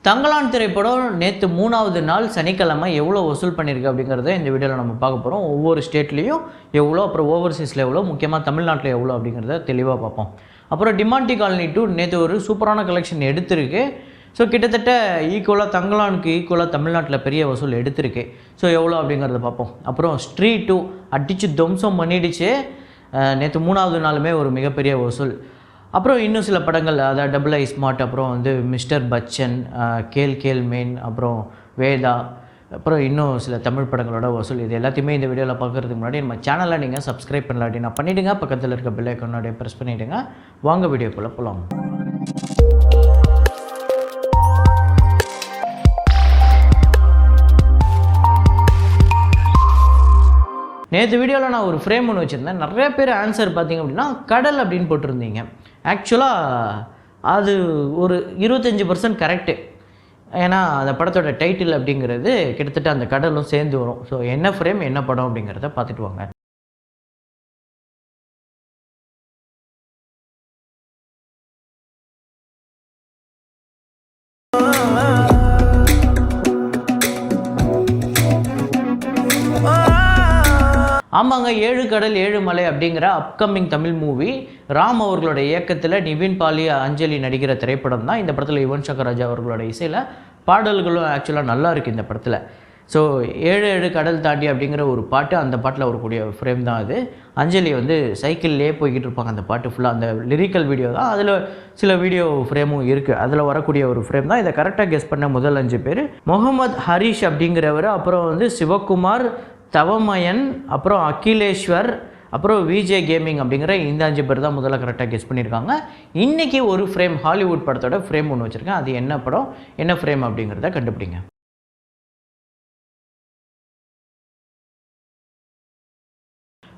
தங்கலான் திரைப்படம் நேற்று 3வது நாள் சனிக்கிழமை எவ்வளோ வசூல் பண்ணியிருக்கு அப்படிங்கிறத இந்த வீடியோவில் நம்ம பார்க்க போகிறோம். ஒவ்வொரு ஸ்டேட்லேயும் எவ்வளோ, அப்புறம் ஓவர்சீஸில் எவ்வளோ, முக்கியமாக தமிழ்நாட்டில் எவ்வளோ அப்படிங்கிறத தெளிவாக பார்ப்போம். அப்புறம் டிமாண்டி காலனி 2 நேற்று ஒரு சூப்பரான கலெக்ஷன் எடுத்திருக்கு. ஸோ கிட்டத்தட்ட ஈக்குவலாக தங்கலானுக்கு ஈக்குவலாக தமிழ்நாட்டில் பெரிய வசூல் எடுத்திருக்கு. ஸோ எவ்வளோ அப்படிங்கிறத பார்ப்போம். அப்புறம் ஸ்ட்ரீ 2 அடித்து துவம்சம் பண்ணிடுச்சு. நேற்று 3வது நாளுமே ஒரு மிகப்பெரிய வசூல். அப்புறம் இன்னும் சில படங்கள், அதாவது டபுள் ஐ ஸ்மார்ட், அப்புறம் மிஸ்டர் பச்சன், கேல் கேல் மேன், அப்புறம் வேதா, அப்புறம் இன்னும் சில தமிழ் படங்களோட வசூல். இது எல்லாத்தையுமே இந்த வீடியோவில் பார்க்குறதுக்கு முன்னாடி நம்ம சேனலை நீங்கள் சப்ஸ்கிரைப் பண்ணலாட்டி நான் பண்ணிவிடுங்க. பக்கத்தில் இருக்க பெல் ஐக்கானோட ப்ரெஸ் பண்ணிவிடுங்க. வாங்க வீடியோக்குள்ளே போகலாம். நேற்று வீடியோவில் நான் ஒரு ஃப்ரேம் ஒன்று வச்சுருந்தேன். நிறைய பேர் ஆன்சர் பார்த்திங்க அப்படின்னா கடல் அப்படின்னு போட்டிருந்தீங்க. ஆக்சுவலாக அது ஒரு 25% கரெக்டு. ஏன்னா அந்த படத்தோட டைட்டில் அப்படிங்கிறது கிட்டத்தட்ட அந்த கடலும் சேர்ந்து வரும். ஸோ என்ன ஃப்ரேம் என்ன படம் அப்படிங்கிறத பார்த்துட்டு வாங்க. ஆமாங்க, 7 கடல் 7 மலை அப்படிங்கிற அப்கமிங் தமிழ் மூவி ராம் அவர்களோட இயக்கத்தில் நிவின் பாலி அஞ்சலி நடிக்கிற திரைப்படம் தான். இந்த படத்தில் யுவன் சங்கர் ராஜா அவர்களோட இசையில் பாடல்களும் ஆக்சுவலாக நல்லா இருக்குது இந்த படத்தில். ஸோ 7 கடல் தாண்டி அப்படிங்கிற ஒரு பாட்டு, அந்த பாட்டில் வரக்கூடிய ஃப்ரேம் தான் அது. அஞ்சலி சைக்கிள்லேயே போய்கிட்டு இருப்பாங்க. அந்த பாட்டு ஃபுல்லாக அந்த லிரிக்கல் வீடியோ தான். அதில் சில வீடியோ ஃப்ரேமும் இருக்குது. அதில் வரக்கூடிய ஒரு ஃப்ரேம் தான். இதை கரெக்டாக கெஸ் பண்ண முதல் 5 பேர் முகமது ஹரிஷ் அப்படிங்கிறவர், அப்புறம் சிவகுமார், தவமயன், அப்புறம் அகிலேஸ்வர், அப்புறம் விஜே கேமிங் அப்படிங்கிற இந்த 5 பேர் தான் முதல்ல கரெக்டாக கெஸ் பண்ணியிருக்காங்க. இன்றைக்கி ஒரு ஃப்ரேம் ஹாலிவுட் படத்தோட ஃப்ரேம் ஒன்று வச்சுருக்கேன். அது என்ன படம் என்ன ஃப்ரேம் அப்படிங்கிறத கண்டுபிடிங்க.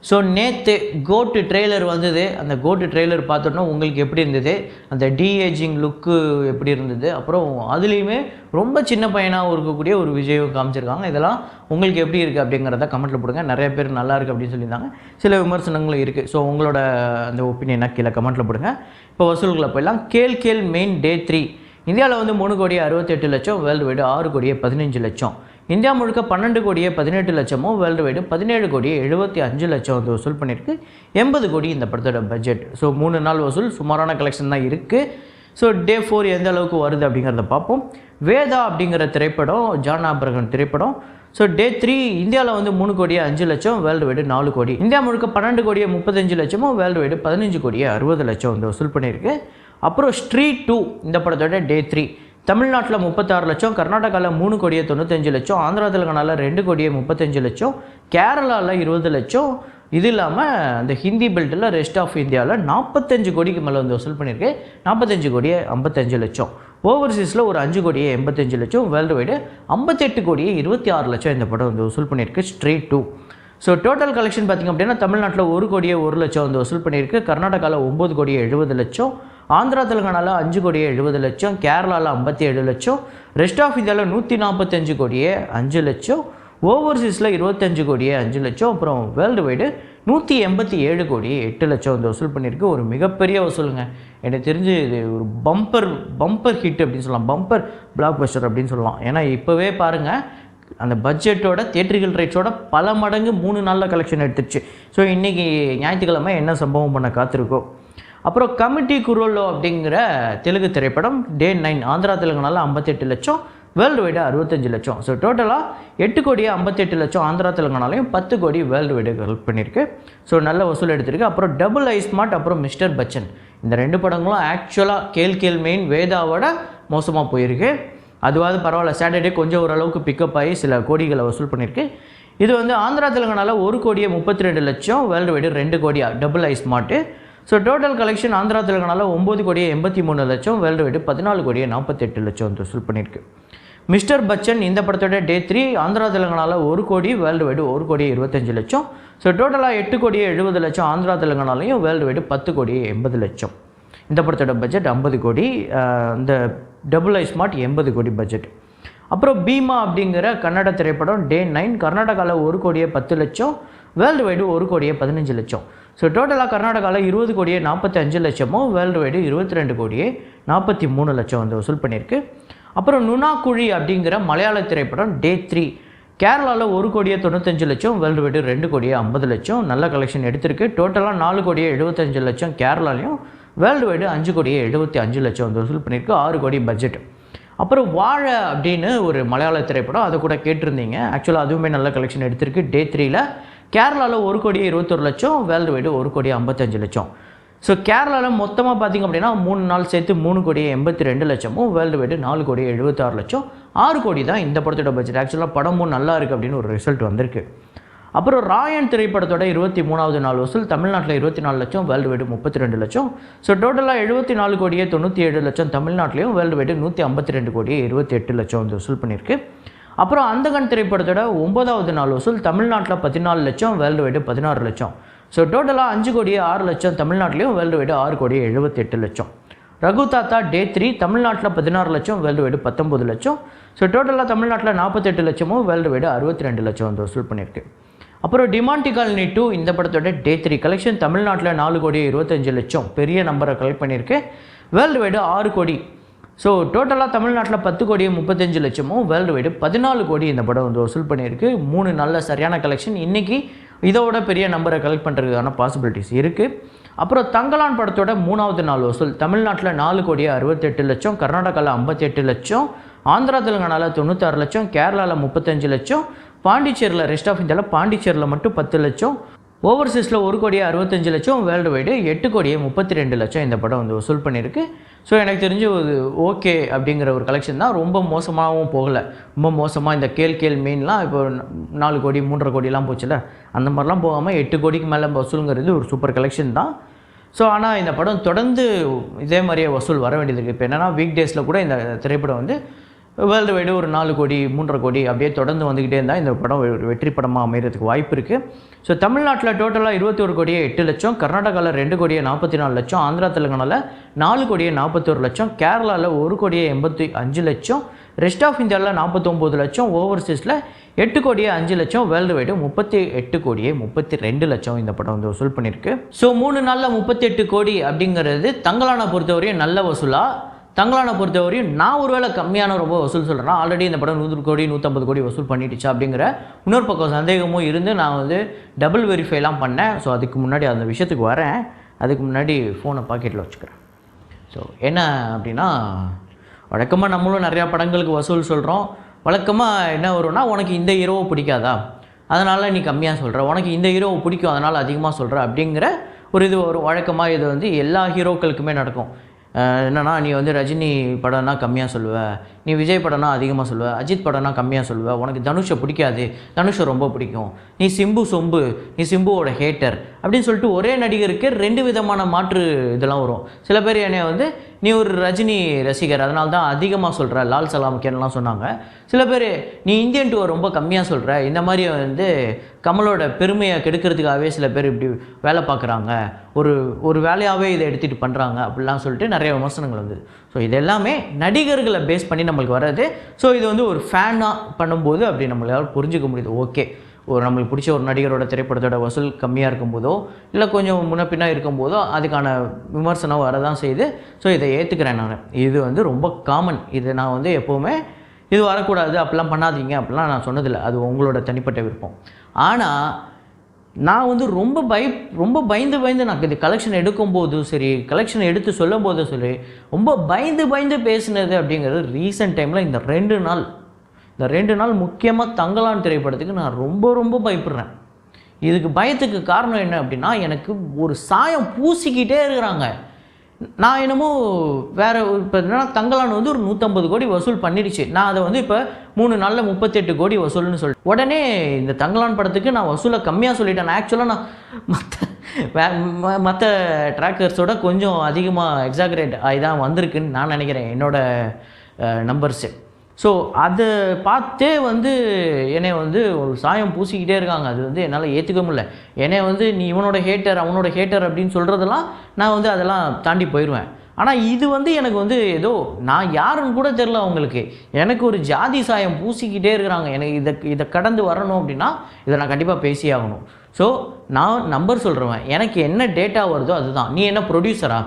ஸோ நேற்று கோட்டு ட்ரெய்லர் வந்தது. அந்த கோட்டு ட்ரெய்லர் பார்த்தோன்னா உங்களுக்கு எப்படி இருந்தது, அந்த டிஏஜிங் லுக்கு எப்படி இருந்தது, அப்புறம் அதுலேயுமே ரொம்ப சின்ன பையனாக இருக்கக்கூடிய ஒரு விஜயும் காமிச்சிருக்காங்க. இதெல்லாம் உங்களுக்கு எப்படி இருக்குது அப்படிங்கிறத கமெண்ட்டில் போடுங்க. நிறைய பேர் நல்லா இருக்குது அப்படின்னு சொல்லியிருந்தாங்க. சில விமர்சனங்களும் இருக்குது. ஸோ உங்களோட அந்த ஒப்பீனியனாக கீழே கமெண்ட்டில் போடுங்க. இப்போ வசூல்களை போயிடலாம். கேல் கேல் மெயின் டே 3 இந்தியாவில் 3,68,00,000, வேர்ல்டு வைடு 6,15,00,000. இந்தியா முழுக்க 12,18,00,000, வேர்ல்டு வைடு 17,75,00,000 வசூல் பண்ணியிருக்கு. 80 கோடி இந்த படத்தோட பட்ஜெட். ஸோ 3 நாள் வசூல் சுமாரான கலெக்ஷன் தான் இருக்குது. ஸோ டே 4 எந்த அளவுக்கு வருது அப்படிங்கிறத பார்ப்போம். வேதா அப்படிங்கிற திரைப்படம் ஜான் ஆப்ரஹாம் திரைப்படம். ஸோ டே 3 இந்தியாவில் 3,05,00,000, வேர்ல்டு வைடு 4 கோடி. இந்தியா முழுக்க 12,35,00,000, வேர்ல்டு வைடு 15,60,00,000 வசூல் பண்ணியிருக்கு. அப்புறம் ஸ்ட்ரீ 2 இந்த படத்தோட டே 3 தமிழ்நாட்டில் 36 லட்சம், கர்நாடகாவில் 3,95,00,000, ஆந்திரா தெலுங்கானாவில் 2,35,00,000, கேரளாவில் 20 லட்சம். இது இல்லாமல் அந்த ஹிந்தி பெல்ட்டில் ரெஸ்ட் ஆஃப் இந்தியாவில் 45 கோடிக்கு மேலே வசூல் பண்ணியிருக்கு. 45,55,00,000. ஓவர்சீஸில் ஒரு 5,85,00,000, வேர்ல்டு வைடு 58,26,00,000 இந்த படம் வசூல் பண்ணியிருக்கு ஸ்ட்ரீ 2. ஸோ டோட்டல் கலெக்ஷன் பார்த்திங்க அப்படின்னா தமிழ்நாட்டில் 1,01,00,000 வசூல் பண்ணியிருக்கு. கர்நாடகாவில் 9,70,00,000, ஆந்திரா தெலுங்கானாவில் 5,70,00,000, கேரளாவில் 57,00,000, ரெஸ்ட் ஆஃப் இந்தியாவில் 145,05,00,000, ஓவர்சீஸில் 25,05,00,000, அப்புறம் வேர்ல்டு வைடு 187,08,00,000 வசூல் பண்ணியிருக்கு. ஒரு மிகப்பெரிய வசூலுங்க. எனக்கு தெரிஞ்சு இது ஒரு பம்பர் ஹிட் அப்படின்னு சொல்லலாம். பம்பர் பிளாக் பஸ்டர் அப்படின்னு சொல்லலாம். ஏன்னா இப்போவே பாருங்கள், அந்த பட்ஜெட்டோட தியேட்ரிக்கல் ரைட்ஸோட பல மடங்கு 3 நாளில் கலெக்ஷன் எடுத்துருச்சு. ஸோ இன்றைக்கி ஞாயிற்றுக்கிழமை என்ன சம்பவம் பண்ண காத்திருக்கோ. அப்புறம் கமிட்டி குரோலோ அப்படிங்கிற தெலுங்கு திரைப்படம் டே 9 ஆந்திரா தெலுங்கானாவில் 58 லட்சம், வேர்ல்டு வைடு 65 லட்சம். ஸோ டோட்டலாக 8,58,00,000 ஆந்திரா தெலுங்கானாலையும் 10 கோடி வேர்ல்டு வைடு ஹெல்ப் பண்ணியிருக்கு. ஸோ நல்ல வசூல் எடுத்திருக்கு. அப்புறம் டபுள் ஐ ஸ்மார்ட், அப்புறம் மிஸ்டர் பச்சன், இந்த 2 படங்களும் ஆக்சுவலாக கேல் கேல் மெயின் வேதாவோட மோசமாக போயிருக்கு. அதுவாது பரவாயில்ல, சாட்டர்டே கொஞ்சம் ஓரளவுக்கு பிக்கப் ஆகி சில கோடிகளை வசூல் பண்ணியிருக்கு. இது ஆந்திரா தெலுங்கானாவில் 1,32,00,000, world wide 2 crore double I smart. So total collection Andhra தெலுங்கானாவில் 9,83,00,000, வேர்ல்டு வைடு 14,48,00,000 வசூல் பண்ணியிருக்கு. மிஸ்டர் பச்சன் இந்த படத்தோட டே 3 ஆந்திரா தெலுங்கானாவில் 1 கோடி, வேர்ல்டு வைடு 1,25,00,000. ஸோ டோட்டலாக 8,70,00,000 ஆந்திரா தெலுங்கானாலையும், வேர்ல்டு வைடு 10,80,00,000. இந்த படத்தோட பட்ஜெட் 50 கோடி. இந்த டபுள் ஐ ஸ்மார்ட் 80 கோடி பட்ஜெட். அப்புறம் பீமா அப்படிங்கிற கன்னட திரைப்படம் டே 9 கர்நாடகாவில் 1,10,00,000, வேர்ல்டு வைடு 1,15,00,000. ஸோ டோட்டலாக கர்நாடகாவில் 20,45,00,000, வேர்ல்டு வைடு 22,43,00,000 வசூல் பண்ணியிருக்கு. அப்புறம் நுணாக்குழி அப்படிங்கிற மலையாள திரைப்படம் டே 3 கேரளாவில் 1,95,00,000 வேர்ல்டு வைடு 2,50,00,000 நல்ல கலெக்ஷன் எடுத்திருக்கு. டோட்டலாக 4,75,00,000 கேரளாலையும் வேர்ல்டு வைடு 5,75,00,000 வந்து வசூல் பண்ணியிருக்கு. 6 கோடி பட்ஜெட். அப்புறம் வாழை அப்படின்னு ஒரு மலையாள திரைப்படம், அதை கூட கேட்டிருந்தீங்க. ஆக்சுவலாக அதுவுமே நல்ல கலெக்ஷன் எடுத்திருக்கு. டே 3ல் கேரளாவில் 1,21,00,000 வேர்ல்டு வைடு 1,55,00,000. ஸோ கேரளாவில் மொத்தமாக பார்த்திங்க அப்படின்னா 3 நாள் சேர்த்து 3,82,00,000 வேர்ல்டு வைடு 4,76,00,000. 6 கோடி தான் இந்த படத்தோட பட்ஜெட். ஆக்சுவலாக படமும் நல்லா இருக்குது அப்படின்னு ஒரு ரிசல்ட் வந்திருக்கு. அப்புறம் ராயன் திரைப்படத்தோட 23வது நாள் வசூல் தமிழ்நாட்டில் 24 லட்சம், வேர்ல்டு வைடு 32 லட்சம். ஸோ டோட்டலாக 74,97,00,000 தமிழ்நாட்டிலையும், வேர்ல்டு வைடு 152,28,00,000 வந்து வசூல் பண்ணியிருக்கு. அப்புறம் அந்தகன் திரைப்படத்தோட 9வது நாள் வசூல் தமிழ்நாட்டில் 14 லட்சம், வேர்ல்டு வைடு 16 லட்சம். ஸோ டோட்டலாக 5,06,00,000 தமிழ்நாட்டிலையும், வேர்ல்டு வைடு 6,78,00,000. ரகு தாத்தா டே 3 தமிழ்நாட்டில் 16 லட்சம், வேர்ல்டு வைடு 19 லட்சம். ஸோ டோட்டலாக தமிழ்நாட்டில் 48 லட்சமும், வேர்ல்டு வைடு 62 லட்சம் வந்து வசூல் பண்ணியிருக்கு. அப்புறம் டிமாண்டி காலனி 2 இந்த படத்தோட டே 3 கலெக்ஷன் தமிழ்நாட்டில் 4,25,00,000 பெரிய நம்பரை கலெக்ட் பண்ணியிருக்கு. வேர்ல்டு வைடு 6 கோடி. ஸோ டோட்டலாக தமிழ்நாட்டில் 10,35,00,000 வேர்ல்டு வைடு 14 கோடி இந்த படம் வந்து வசூல் பண்ணியிருக்கு. 3 நல்ல சரியான கலெக்ஷன். இன்றைக்கி இதோட பெரிய நம்பரை கலெக்ட் பண்ணுறதுக்கான பாசிபிலிட்டிஸ் இருக்குது. அப்புறம் தங்கலான் படத்தோட 3வது நாள் வசூல் தமிழ்நாட்டில் 4,68,00,000, கர்நாடகாவில் 58 லட்சம், ஆந்திரா தெலுங்கானாவில் 96 லட்சம், கேரளாவில் 35 லட்சம், பாண்டிச்சேரியில் ரெஸ்ட் ஆஃப் இந்தியாவில் பாண்டிச்சேரியில் மட்டும் 10 லட்சம், ஓவர்சீஸில் 1,65,00,000, வேர்ல்டு வைடு 8,32,00,000 இந்த படம் வந்து வசூல் பண்ணியிருக்கு. ஸோ எனக்கு தெரிஞ்சு ஒரு ஓகே அப்படிங்கிற ஒரு கலெக்ஷன் தான். ரொம்ப மோசமாகவும் போகலை. ரொம்ப மோசமாக இந்த கேல் மீன்லாம் இப்போ 4 கோடி 3.5 கோடிலாம் போச்சுல, அந்த மாதிரிலாம் போகாமல் 8 கோடிக்கு மேலே வசூலுங்கிறது ஒரு சூப்பர் கலெக்ஷன் தான். ஸோ ஆனால் இந்த படம் தொடர்ந்து இதே மாதிரியே வசூல் வர வேண்டியது இருக்குது. இப்போ என்னென்னா வீக் டேஸில் கூட இந்த திரைப்படம் வந்து வேர்ல்டு வைடு ஒரு 4 கோடி 3.5 கோடி அப்படியே தொடர்ந்து வந்துக்கிட்டே இருந்தால் இந்த படம் வெற்றி படமாக அமைகிறதுக்கு வாய்ப்பு இருக்குது. ஸோ தமிழ்நாட்டில் டோட்டலாக 21,08,00,000, கர்நாடகாவில் 2,44,00,000, ஆந்திரா தெலுங்கானாவில் 4,41,00,000, கேரளாவில் 1,85,00,000, ரெஸ்ட் ஆஃப் இந்தியாவில் 49 லட்சம், ஓவர்சீஸில் 8,05,00,000, வேர்ல்டு வைடு 38,32,00,000 இந்த படம் வந்து வசூல் பண்ணியிருக்கு. ஸோ 3 நாளில் 38 கோடி அப்படிங்கிறது தங்கலானை பொறுத்தவரையும் நல்ல வசூலாக. தங்கலானை பொறுத்தவரையும் நான் ஒருவேளை கம்மியான ரொம்ப வசூல் சொல்கிறேன்னா, ஆல்ரெடி இந்த படம் 100 கோடி 150 கோடி வசூல் பண்ணிடுச்சா அப்படிங்கிற இன்னொரு பக்கம் சந்தேகமும் இருந்து நான் வந்து டபுள் வெரிஃபைலாம் பண்ணேன். ஸோ அதுக்கு முன்னாடி அந்த விஷயத்துக்கு வரேன். அதுக்கு முன்னாடி ஃபோனை பாக்கெட்டில் வச்சுக்கிறேன். ஸோ என்ன அப்படின்னா, வழக்கமாக நம்மளும் நிறையா படங்களுக்கு வசூல் சொல்கிறோம். வழக்கமாக என்ன வரும்னா, உனக்கு இந்த ஹீரோவை பிடிக்காதா அதனால் நீ கம்மியாக சொல்கிற, உனக்கு இந்த ஹீரோவை பிடிக்கும் அதனால் அதிகமாக சொல்கிற அப்படிங்கிற ஒரு இது வரும். வழக்கமாக இது வந்து எல்லா ஹீரோக்களுக்குமே நடக்கும். என்னன்னா, நீ வந்து ரஜினி படம்னா கம்மியாக சொல்லுவ, நீ விஜய் படம்னா அதிகமாக சொல்லுவ, அஜித் படம்னா கம்மியாக சொல்லுவ, உனக்கு தனுஷை பிடிக்காது, தனுஷை ரொம்ப பிடிக்கும், நீ சிம்பு சொம்பு, நீ சிம்புவோட ஹேட்டர் அப்படின்னு சொல்லிட்டு ஒரே நடிகருக்கு 2 விதமான மாற்று இதெல்லாம் வரும். சில பேர் என்னை வந்து நீ ஒரு ரஜினி ரசிகர் அதனால தான் அதிகமாக சொல்கிற, லால் சலாமுக்கேன்லாம் சொன்னாங்க. சில பேர் நீ இந்தியன் 2 ரொம்ப கம்மியாக சொல்கிற, இந்த மாதிரி வந்து கமலோட பெருமையை கெடுக்கிறதுக்காகவே சில பேர் இப்படி வேலை பார்க்குறாங்க, ஒரு வேலையாகவே இதை எடுத்துகிட்டு பண்ணுறாங்க அப்படிலாம் சொல்லிட்டு நிறைய விமர்சனங்கள் வந்தது. ஸோ இது எல்லாமே நடிகர்களை பேஸ் பண்ணி நம்மளுக்கு வர்றது. ஸோ இது வந்து ஒரு ஃபேனாக பண்ணும்போது அப்படி நம்மளால் புரிஞ்சிக்க முடியுது. ஓகே, நம்மளுக்கு பிடிச்ச ஒரு நடிகரோட திரைப்படத்தோட வசூல் கம்மியாக இருக்கும்போதோ இல்லை கொஞ்சம் முன்னப்பின்னா இருக்கும்போதோ அதுக்கான விமர்சனம் வரதான் செய்யுது. ஸோ இதை ஏற்றுக்கிறேன் நான். இது வந்து ரொம்ப காமன். இது நான் வந்து எப்போவுமே இது வரக்கூடாது அப்படிலாம் பண்ணாதீங்க அப்படிலாம் நான் சொன்னதில்லை. அது உங்களோட தனிப்பட்ட விருப்பம். ஆனால் நான் வந்து ரொம்ப பயந்து நான் இது கலெக்ஷன் எடுக்கும்போதும் சரி, கலெக்ஷன் எடுத்து சொல்லும் போதும் சரி, ரொம்ப பயந்து பேசினது அப்படிங்கிறது ரீசெண்ட் டைமில் இந்த 2 நாள் முக்கியமாக தங்கலான் திரைப்படத்துக்கு நான் ரொம்ப பயப்படுறேன். இதுக்கு பயத்துக்கு காரணம் என்ன அப்படின்னா, எனக்கு ஒரு சாயம் பூசிக்கிட்டே இருக்கிறாங்க. நான் என்னமோ வேறு இப்போ என்னன்னா, தங்கலான் வந்து ஒரு 150 கோடி வசூல் பண்ணிடுச்சு. நான் அதை வந்து இப்போ 3 நாளில் 38 கோடி வசூல்னு சொல்லிட்டு உடனே இந்த தங்கலான் படத்துக்கு நான் வசூலை கம்மியாக சொல்லிட்டேன். நான் ஆக்சுவலாக நான் மற்ற ட்ராக்கர்ஸோட கொஞ்சம் அதிகமாக எக்ஸாகரேட் ஆகி தான் வந்திருக்குன்னு நான் நினைக்கிறேன், என்னோடய நம்பர்ஸு. ஸோ அதை பார்த்தே வந்து என்னை வந்து ஒரு சாயம் பூசிக்கிட்டே இருக்காங்க. அது வந்து என்னால் ஏற்றுக்க முடியல. என்னை வந்து நீ இவனோட ஹேட்டர் அவனோட ஹேட்டர் அப்படின்னு சொல்கிறதெல்லாம் நான் வந்து அதெல்லாம் தாண்டி போயிடுவேன். ஆனால் இது வந்து எனக்கு வந்து ஏதோ நான் யாருன்னு கூட தெரில அவங்களுக்கு. எனக்கு ஒரு ஜாதி சாயம் பூசிக்கிட்டே இருக்கிறாங்க. எனக்கு இதை கடந்து வரணும் அப்படின்னா இதை நான் கண்டிப்பாக பேசி ஆகணும். ஸோ நான் நம்பர் சொல்கிறவன், எனக்கு என்ன டேட்டா வருதோ அதுதான். நீ என்ன ப்ரொடியூசரா?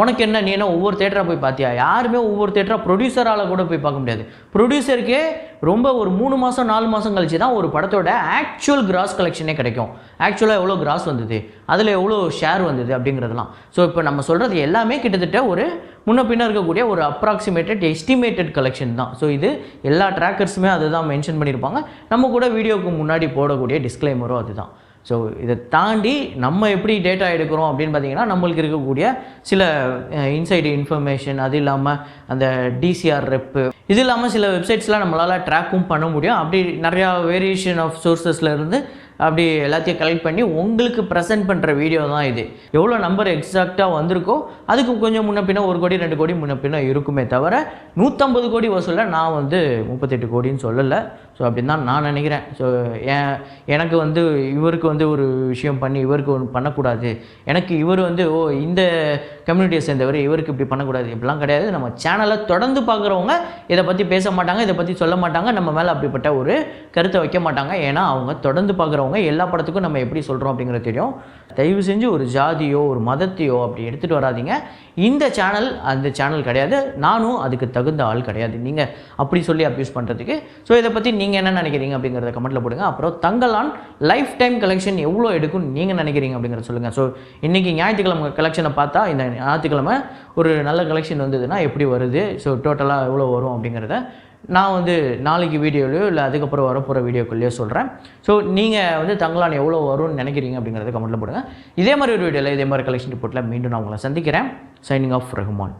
உனக்கு என்ன, நீ என்ன ஒவ்வொரு தேட்டராக போய் பார்த்தியா? யாருமே ஒவ்வொரு தேட்டராக ப்ரொடியூசரால் கூட போய் பார்க்க முடியாது. ப்ரொடியூசருக்கே ரொம்ப ஒரு 3 மாதம் 4 மாதம் கழிச்சு தான் ஒரு படத்தோட ஆக்சுவல் கிராஸ் கலெக்ஷனே கிடைக்கும். ஆக்சுவலாக எவ்வளோ கிராஸ் வந்தது, அதில் எவ்வளோ ஷேர் வந்தது அப்படிங்கிறதுலாம். ஸோ இப்போ நம்ம சொல்கிறது எல்லாமே கிட்டத்தட்ட ஒரு முன்ன பின்ன இருக்கக்கூடிய ஒரு அப்ராக்சிமேட்டட் எஸ்டிமேட்டட் கலெக்ஷன் தான். ஸோ இது எல்லா ட்ராக்கர்ஸுமே அதை தான் மென்ஷன் பண்ணியிருப்பாங்க. நம்ம கூட வீடியோவுக்கு முன்னாடி போடக்கூடிய டிஸ்க்ளைமரும் அதுதான். ஸோ இதை தாண்டி நம்ம எப்படி டேட்டா எடுக்கிறோம் அப்படின்னு பார்த்தீங்கன்னா, நம்மளுக்கு இருக்கக்கூடிய சில இன்சைடு இன்ஃபர்மேஷன், அது இல்லாமல் அந்த டிசிஆர் ரெப்பு, இது இல்லாமல் சில வெப்சைட்ஸ்லாம் நம்மளால் ட்ராக்கும் பண்ண முடியும். அப்படி நிறையா வேரியேஷன் ஆஃப் சோர்ஸஸில் இருந்து அப்படி எல்லாத்தையும் கலெக்ட் பண்ணி உங்களுக்கு ப்ரெசென்ட் பண்ணுற வீடியோ தான் இது. எவ்வளோ நம்பர் எக்ஸாக்டாக வந்திருக்கோ அதுக்கு கொஞ்சம் முன்ன பின்ன 1 கோடி 2 கோடி முன்ன பின்ன இருக்குமே தவிர 150 கோடி வசூலில் நான் 38 கோடின்னு சொல்லலை. ஸோ அப்படின்னு தான் நான் நினைக்கிறேன். ஸோ எனக்கு இவருக்கு ஒரு விஷயம் பண்ணி இவருக்கு ஒன்று பண்ணக்கூடாது, எனக்கு இவர் இந்த கம்யூனிட்டியை சேர்ந்தவர், இவருக்கு இப்படி பண்ணக்கூடாது, இப்படிலாம் கிடையாது. நம்ம சேனலை தொடர்ந்து பார்க்குறவங்க இதை பற்றி பேச மாட்டாங்க, இதை பற்றி சொல்ல மாட்டாங்க, நம்ம மேலே அப்படிப்பட்ட ஒரு கருத்தை வைக்க மாட்டாங்க. ஏன்னா அவங்க தொடர்ந்து பார்க்குறவங்க எல்லா படத்துக்கும் நம்ம எப்படி சொல்கிறோம் அப்படிங்கிறது தெரியும். தயவு செஞ்சு ஒரு ஜாதியோ ஒரு மதத்தையோ அப்படி எடுத்துகிட்டு வராதிங்க. இந்த சேனல் அந்த சேனல் கிடையாது, நானும் அதுக்கு தகுந்த ஆள் கிடையாது நீங்கள் அப்படி சொல்லி அப்யூஸ் பண்ணுறதுக்கு. ஸோ இதை பற்றி நீங்கள் என்ன நினைக்கிறீங்க அப்படிங்கிறத கமெண்ட்டில் போடுங்க. அப்புறம் தங்கலான் லைஃப் டைம் கலெக்ஷன் எவ்வளோ எடுக்கும் நீங்கள் நினைக்கிறீங்க அப்படிங்கிறத சொல்லுங்கள். ஸோ இன்றைக்கி ஞாயிற்றுக்கிழமை கலெக்ஷனை பார்த்தா இந்த ஞாயிற்றுக்கிழமை ஒரு நல்ல கலெக்ஷன் வந்ததுன்னா எப்படி வருது, ஸோ டோட்டலாக எவ்வளோ வரும் அப்படிங்கிறத நான் நாளைக்கு வீடியோலையோ இல்லை அதுக்கப்புறம் வரப்போகிற வீடியோக்குள்ளேயோ சொல்கிறேன். ஸோ நீங்கள் தங்கலான் எவ்வளோ வரும்னு நினைக்கிறீங்க அப்படிங்கிறத கமெண்ட்டில் போடுங்க. இதே மாதிரி ஒரு வீடியோவில் இதே மாதிரி கலெக்ஷன் ரிப்போர்ட்டில் மீண்டும் நான் உங்களை சந்திக்கிறேன். Signing off Rahman.